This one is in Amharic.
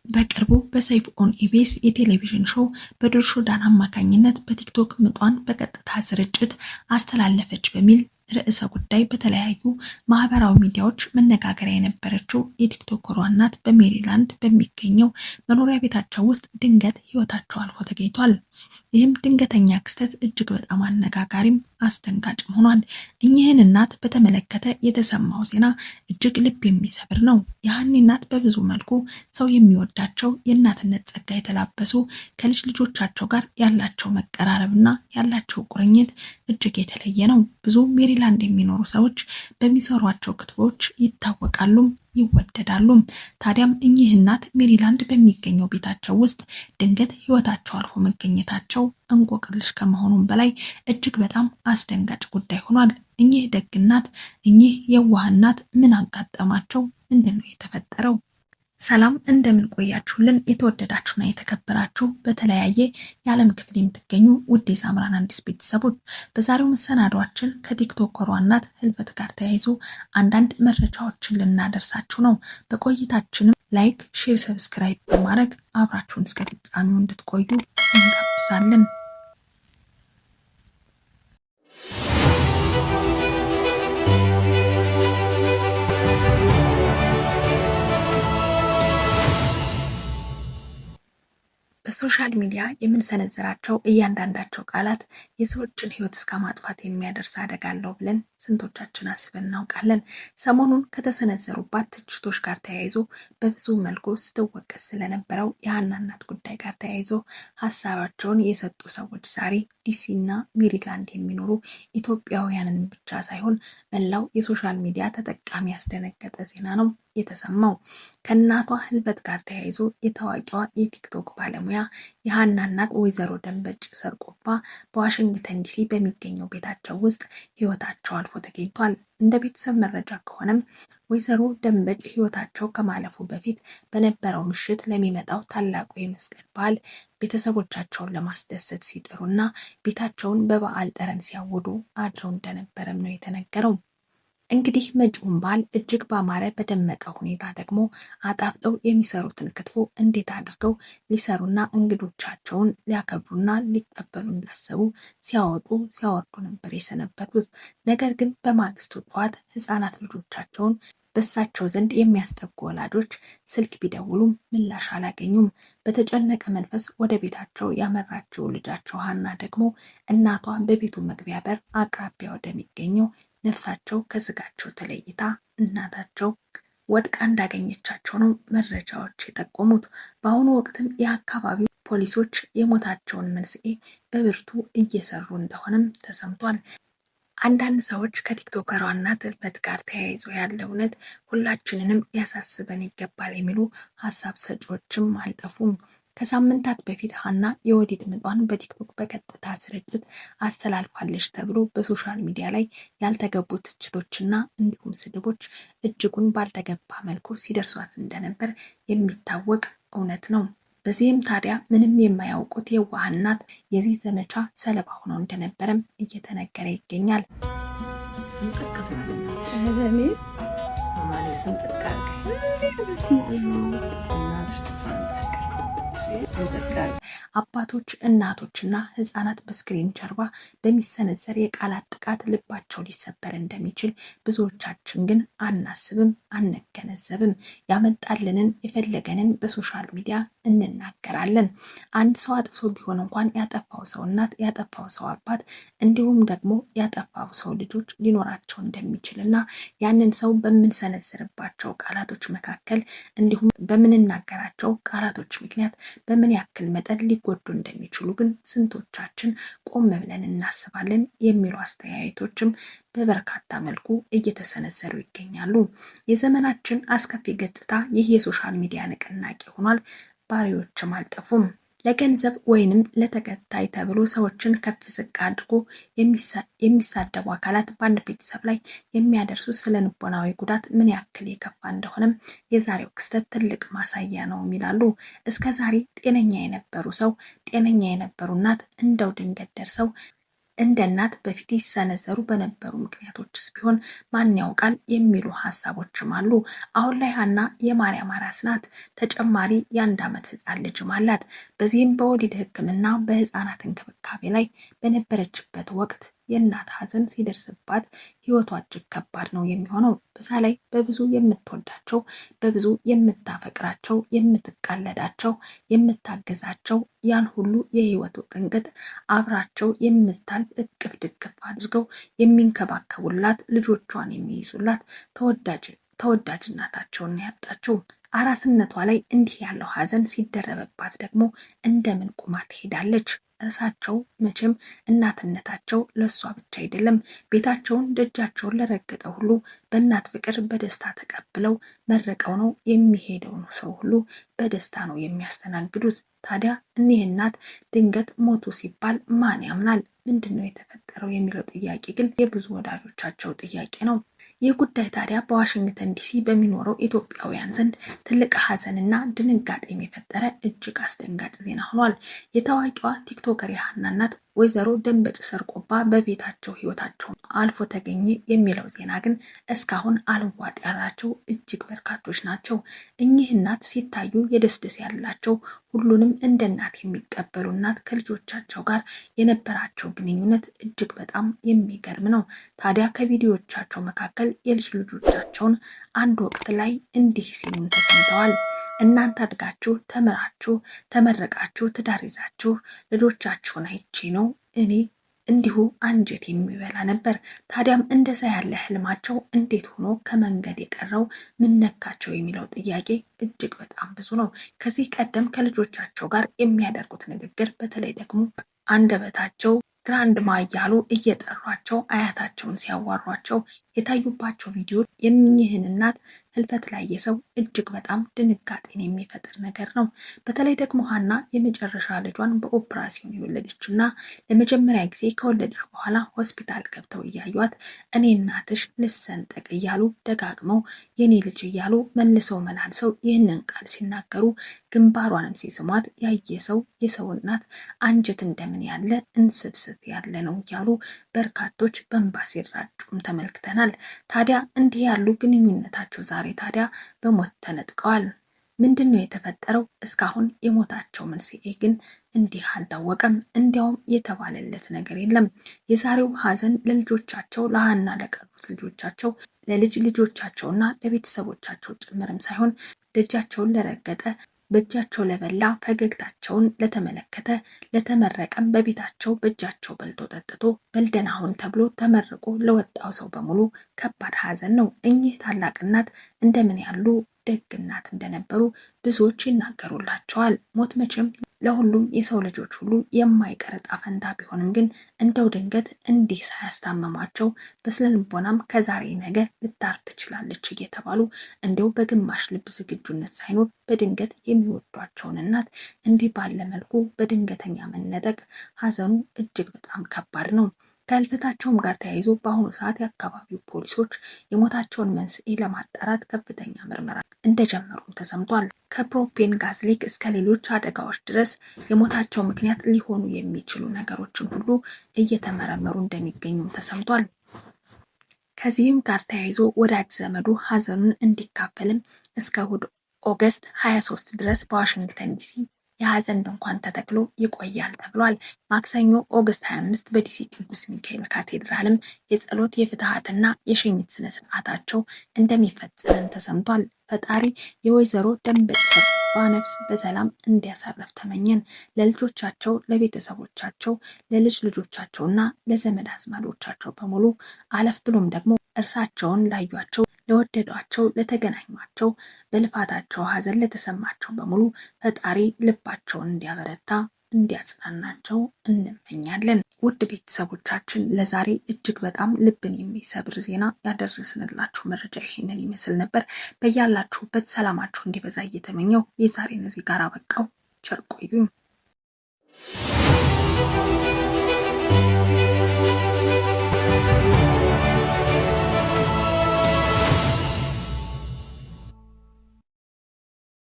በቅርቡ በሰይፉ ኦን ኢቢኤስ የቴሌቪዥን ሾው በድርሹ ዳን አማካኝነት በቲክቶክ ምጧን በቀጥታ ስርጭት አስተላለፈች በሚል ርዕሰ ጉዳይ በተለያዩ ማህበራዊ ሚዲያዎች መነጋገሪያ የነበረችው የቲክቶከሯ እናት በሜሪላንድ በሚገኘው መኖሪያ ቤታቸው ውስጥ ድንገት ህይወታቸው አልፎ ተገኝቷል። ይህም ድንገተኛ ክስተት እጅግ በጣም አነጋጋሪም አስደንጋጭም ሆኗል። እኚህን እናት በተመለከተ የተሰማው ዜና እጅግ ልብ የሚሰብር ነው። የሀኒ እናት በብዙ መልኩ ሰው የሚወዳቸው የእናትነት ጸጋ የተላበሱ ከልጅ ልጆቻቸው ጋር ያላቸው መቀራረብና ያላቸው ቁርኝት እጅግ የተለየ ነው። ብዙ ሜሪላንድ የሚኖሩ ሰዎች በሚሰሯቸው ክትፎች ይታወቃሉ፣ ይወደዳሉ። ታዲያም እኚህ እናት ሜሪላንድ በሚገኘው ቤታቸው ውስጥ ድንገት ህይወታቸው አልፎ መገኘታቸው እንቆቅልሽ ከመሆኑም በላይ እጅግ በጣም አስደንጋጭ ጉዳይ ሆኗል። እኚህ ደግ እናት፣ እኚህ የዋህ እናት ምን አጋጠማቸው? ምንድን ነው የተፈጠረው? ሰላም እንደምን ቆያችሁልን? የተወደዳችሁና የተከበራችሁ በተለያየ የዓለም ክፍል የምትገኙ ውድ የሳምራን አዲስ ቤተሰቦች በዛሬው መሰናዷችን ከቲክቶከሯ እናት ህልፈት ጋር ተያይዞ አንዳንድ መረጃዎችን ልናደርሳችሁ ነው። በቆይታችንም ላይክ፣ ሼር፣ ሰብስክራይብ በማድረግ አብራችሁን እስከ ፍጻሜው እንድትቆዩ እንጋብዛለን። በሶሻል ሚዲያ የምንሰነዝራቸው እያንዳንዳቸው ቃላት የሰዎችን ህይወት እስከ ማጥፋት የሚያደርስ አደጋ አለው ብለን ስንቶቻችን አስበን እናውቃለን? ሰሞኑን ከተሰነዘሩባት ትችቶች ጋር ተያይዞ በብዙ መልኩ ስትወቀስ ስለነበረው የሀና እናት ጉዳይ ጋር ተያይዞ ሀሳባቸውን የሰጡ ሰዎች ዛሬ ዲሲና ሜሪላንድ የሚኖሩ ኢትዮጵያውያንን ብቻ ሳይሆን መላው የሶሻል ሚዲያ ተጠቃሚ ያስደነገጠ ዜና ነው የተሰማው። ከእናቷ ህልፈት ጋር ተያይዞ የታዋቂዋ የቲክቶክ ባለሙያ የሀና እናት ወይዘሮ ደንበጭ ሰርቆባ በዋሽንግተን ዲሲ በሚገኘው ቤታቸው ውስጥ ህይወታቸው አልፎ ተገኝቷል። እንደ ቤተሰብ መረጃ ከሆነም ወይዘሮ ደንበጭ ህይወታቸው ከማለፉ በፊት በነበረው ምሽት ለሚመጣው ታላቁ የመስቀል በዓል ቤተሰቦቻቸውን ለማስደሰት ሲጥሩና ቤታቸውን በበዓል ጠረን ሲያውዱ አድረው እንደነበረም ነው የተነገረው። እንግዲህ መጪውን በዓል እጅግ ባማረ በደመቀ ሁኔታ ደግሞ አጣፍጠው የሚሰሩትን ክትፎ እንዴት አድርገው ሊሰሩና እንግዶቻቸውን ሊያከብሩና ሊቀበሉ እንዳሰቡ ሲያወጡ ሲያወርዱ ነበር የሰነበቱት። ነገር ግን በማግስቱ ጠዋት ህፃናት ልጆቻቸውን በእሳቸው ዘንድ የሚያስጠጉ ወላጆች ስልክ ቢደውሉም ምላሽ አላገኙም። በተጨነቀ መንፈስ ወደ ቤታቸው ያመራችው ልጃቸው ሀና ደግሞ እናቷ በቤቱ መግቢያ በር አቅራቢያ ወደሚገኘው ነፍሳቸው ከስጋቸው ተለይታ እናታቸው ወድቃ እንዳገኘቻቸው ነው መረጃዎች የጠቆሙት። በአሁኑ ወቅትም የአካባቢው ፖሊሶች የሞታቸውን መንስኤ በብርቱ እየሰሩ እንደሆነም ተሰምቷል። አንዳንድ ሰዎች ከቲክቶከሯ እናት ህልፈት ጋር ተያይዞ ያለ እውነት ሁላችንንም ሊያሳስበን ይገባል የሚሉ ሀሳብ ሰጪዎችም አልጠፉም። ከሳምንታት በፊት ሀና የወሊድ ምጧን በቲክቶክ በቀጥታ ስርጭት አስተላልፋለች ተብሎ በሶሻል ሚዲያ ላይ ያልተገቡ ትችቶችና እንዲሁም ስድቦች እጅጉን ባልተገባ መልኩ ሲደርሷት እንደነበር የሚታወቅ እውነት ነው። በዚህም ታዲያ ምንም የማያውቁት የዋህ እናት የዚህ ዘመቻ ሰለባ ሆነው እንደነበረም እየተነገረ ይገኛል። አባቶች፣ እናቶችና ህፃናት በስክሪን ጀርባ በሚሰነዘር የቃላት ጥቃት ልባቸው ሊሰበር እንደሚችል ብዙዎቻችን ግን አናስብም፣ አንገነዘብም። ያመጣልንን የፈለገንን በሶሻል ሚዲያ እንናገራለን። አንድ ሰው አጥፍቶ ቢሆን እንኳን ያጠፋው ሰው እናት፣ ያጠፋው ሰው አባት እንዲሁም ደግሞ ያጠፋው ሰው ልጆች ሊኖራቸው እንደሚችልና ያንን ሰው በምንሰነዝርባቸው ቃላቶች መካከል እንዲሁም በምንናገራቸው ቃላቶች ምክንያት በምን ያክል መጠን ሊጎዱ እንደሚችሉ ግን ስንቶቻችን ቆም ብለን እናስባለን የሚሉ አስተያየቶችም በበርካታ መልኩ እየተሰነዘሩ ይገኛሉ። የዘመናችን አስከፊ ገጽታ ይህ የሶሻል ሚዲያ ንቅናቄ ሆኗል። ባሪዎችም አልጠፉም። ለገንዘብ ወይንም ለተከታይ ተብሎ ሰዎችን ከፍ ዝቅ አድርጎ የሚሳደቡ አካላት በአንድ ቤተሰብ ላይ የሚያደርሱ ስነ ልቦናዊ ጉዳት ምን ያክል የከፋ እንደሆነም የዛሬው ክስተት ትልቅ ማሳያ ነው ይላሉ። እስከ ዛሬ ጤነኛ የነበሩ ሰው፣ ጤነኛ የነበሩ እናት እንደው ድንገት ደርሰው እንደ እናት በፊት ይሰነዘሩ በነበሩ ምክንያቶችስ ቢሆን ማን ያውቃል የሚሉ ሀሳቦችም አሉ። አሁን ላይ ሀና የማርያም አራስ ናት። ተጨማሪ የ1 ዓመት ህፃን ልጅም አላት። በዚህም በወሊድ ሕክምና በህፃናት እንክብካቤ ላይ በነበረችበት ወቅት የእናት ሀዘን ሲደርስባት ህይወቷ እጅግ ከባድ ነው የሚሆነው። በዛ ላይ በብዙ የምትወዳቸው፣ በብዙ የምታፈቅራቸው፣ የምትቃለዳቸው፣ የምታገዛቸው ያን ሁሉ የህይወቱ ጥንቅጥ አብራቸው የምታልፍ እቅፍ ድቅፍ አድርገው የሚንከባከቡላት፣ ልጆቿን የሚይዙላት ተወዳጅ እናታቸውን ያጣችው። አራስነቷ ላይ እንዲህ ያለው ሀዘን ሲደረበባት ደግሞ እንደምን ቁማ ትሄዳለች? እርሳቸው መቼም እናትነታቸው ለእሷ ብቻ አይደለም። ቤታቸውን ደጃቸውን ለረገጠ ሁሉ በእናት ፍቅር በደስታ ተቀብለው መረቀው ነው የሚሄደውን ሰው ሁሉ በደስታ ነው የሚያስተናግዱት። ታዲያ እኒህ እናት ድንገት ሞቱ ሲባል ማን ያምናል? ምንድን ነው የተፈጠረው የሚለው ጥያቄ ግን የብዙ ወዳጆቻቸው ጥያቄ ነው። ይህ ጉዳይ ታዲያ በዋሽንግተን ዲሲ በሚኖረው ኢትዮጵያውያን ዘንድ ትልቅ ሀዘንና ድንጋጤ የፈጠረ እጅግ አስደንጋጭ ዜና ሆኗል። የታዋቂዋ ቲክቶከር የሀና እናት ወይዘሮ ደንበጭ ሰርቆባ በቤታቸው ህይወታቸውን አልፎ ተገኘ የሚለው ዜና ግን እስካሁን አልዋጥ ያላቸው እጅግ በርካቶች ናቸው። እኚህ እናት ሲታዩ የደስደስ ያላቸው፣ ሁሉንም እንደ እናት የሚቀበሉ እናት ከልጆቻቸው ጋር የነበራቸው ግንኙነት እጅግ በጣም የሚገርም ነው። ታዲያ ከቪዲዮቻቸው መካከል የልጅ ልጆቻቸውን አንድ ወቅት ላይ እንዲህ ሲሉም ተሰምተዋል። እናንተ አድጋችሁ ተምራችሁ ተመረቃችሁ ትዳር ይዛችሁ ልጆቻችሁን አይቼ ነው እኔ እንዲሁ አንጀት የሚበላ ነበር። ታዲያም እንደዛ ያለ ህልማቸው እንዴት ሆኖ ከመንገድ የቀረው ምነካቸው የሚለው ጥያቄ እጅግ በጣም ብዙ ነው። ከዚህ ቀደም ከልጆቻቸው ጋር የሚያደርጉት ንግግር በተለይ ደግሞ አንደበታቸው ግራንድማ እያሉ እየጠሯቸው አያታቸውን ሲያዋሯቸው የታዩባቸው ቪዲዮ የእኚህን እናት ህልፈት ላይ የሰው እጅግ በጣም ድንጋጤን የሚፈጥር ነገር ነው። በተለይ ደግሞ ሀና የመጨረሻ ልጇን በኦፕራሲዮን የወለደች እና ለመጀመሪያ ጊዜ ከወለደች በኋላ ሆስፒታል ገብተው እያዩት እኔ እናትሽ ልሰንጠቅ እያሉ ደጋግመው የኔ ልጅ እያሉ መልሰው መላልሰው ይህንን ቃል ሲናገሩ ግንባሯንም ሲስሟት ያየ ሰው የሰው እናት አንጀት እንደምን ያለ እንስብስብ ያለ ነው እያሉ በርካቶች በእንባ ሲራጩም ተመልክተናል። ታዲያ እንዲህ ያሉ ግንኙነታቸው ዛሬ ታዲያ በሞት ተነጥቀዋል። ምንድን ነው የተፈጠረው? እስካሁን የሞታቸው መንስኤ ግን እንዲህ አልታወቀም። እንዲያውም የተባለለት ነገር የለም። የዛሬው ሀዘን ለልጆቻቸው ለሀና ለቀሩት ልጆቻቸው ለልጅ ልጆቻቸውና ለቤተሰቦቻቸው ጭምርም ሳይሆን ደጃቸውን ለረገጠ በእጃቸው ለበላ ፈገግታቸውን ለተመለከተ ለተመረቀም በቤታቸው በእጃቸው በልቶ ጠጥቶ በልደናሁን ተብሎ ተመርቆ ለወጣው ሰው በሙሉ ከባድ ሀዘን ነው። እኚህ ታላቅ እናት እንደምን ያሉ ደግ እናት እንደነበሩ ብዙዎች ይናገሩላቸዋል። ሞት መቼም ለሁሉም የሰው ልጆች ሁሉ የማይቀር ዕጣ ፈንታ ቢሆንም ግን እንደው ድንገት እንዲህ ሳያስታመማቸው በስነልቦናም ከዛሬ ነገ ልታርፍ ትችላለች እየተባሉ እንደው በግማሽ ልብ ዝግጁነት ሳይኖር በድንገት የሚወዷቸውን እናት እንዲህ ባለ መልኩ በድንገተኛ መነጠቅ ሀዘኑ እጅግ በጣም ከባድ ነው። ከህልፈታቸውም ጋር ተያይዞ በአሁኑ ሰዓት የአካባቢው ፖሊሶች የሞታቸውን መንስኤ ለማጣራት ከፍተኛ ምርመራ እንደጀመሩም ተሰምቷል። ከፕሮፔን ጋዝ ሊክ እስከ ሌሎች አደጋዎች ድረስ የሞታቸው ምክንያት ሊሆኑ የሚችሉ ነገሮችን ሁሉ እየተመረመሩ እንደሚገኙም ተሰምቷል። ከዚህም ጋር ተያይዞ ወዳጅ ዘመዱ ሀዘኑን እንዲካፈልም እስከ እሁድ ኦገስት 23 ድረስ በዋሽንግተን ዲሲ የሀዘን ድንኳን ተተክሎ ይቆያል ተብሏል። ማክሰኞ ኦገስት 25 በዲሲ ቅዱስ ሚካኤል ካቴድራልም የጸሎት የፍትሐትና የሽኝት ስነ ስርዓታቸው እንደሚፈጸም ተሰምቷል። ፈጣሪ የወይዘሮ ደንበጭ ሰርቆባ ነፍስ በሰላም እንዲያሳርፍ ተመኘን። ለልጆቻቸው፣ ለቤተሰቦቻቸው፣ ለልጅ ልጆቻቸውና ለዘመድ አዝማዶቻቸው በሙሉ አለፍ ብሎም ደግሞ እርሳቸውን ላዩቸው፣ ለወደዷቸው፣ ለተገናኟቸው፣ በልፋታቸው ሀዘን ለተሰማቸው በሙሉ ፈጣሪ ልባቸውን እንዲያበረታ እንዲያጽናናቸው እንመኛለን። ውድ ቤተሰቦቻችን ለዛሬ እጅግ በጣም ልብን የሚሰብር ዜና ያደረስንላችሁ መረጃ ይሄንን ይመስል ነበር። በያላችሁበት ሰላማችሁ እንዲበዛ እየተመኘው የዛሬን እዚህ ጋር አበቃው። ቸር ቆዩኝ።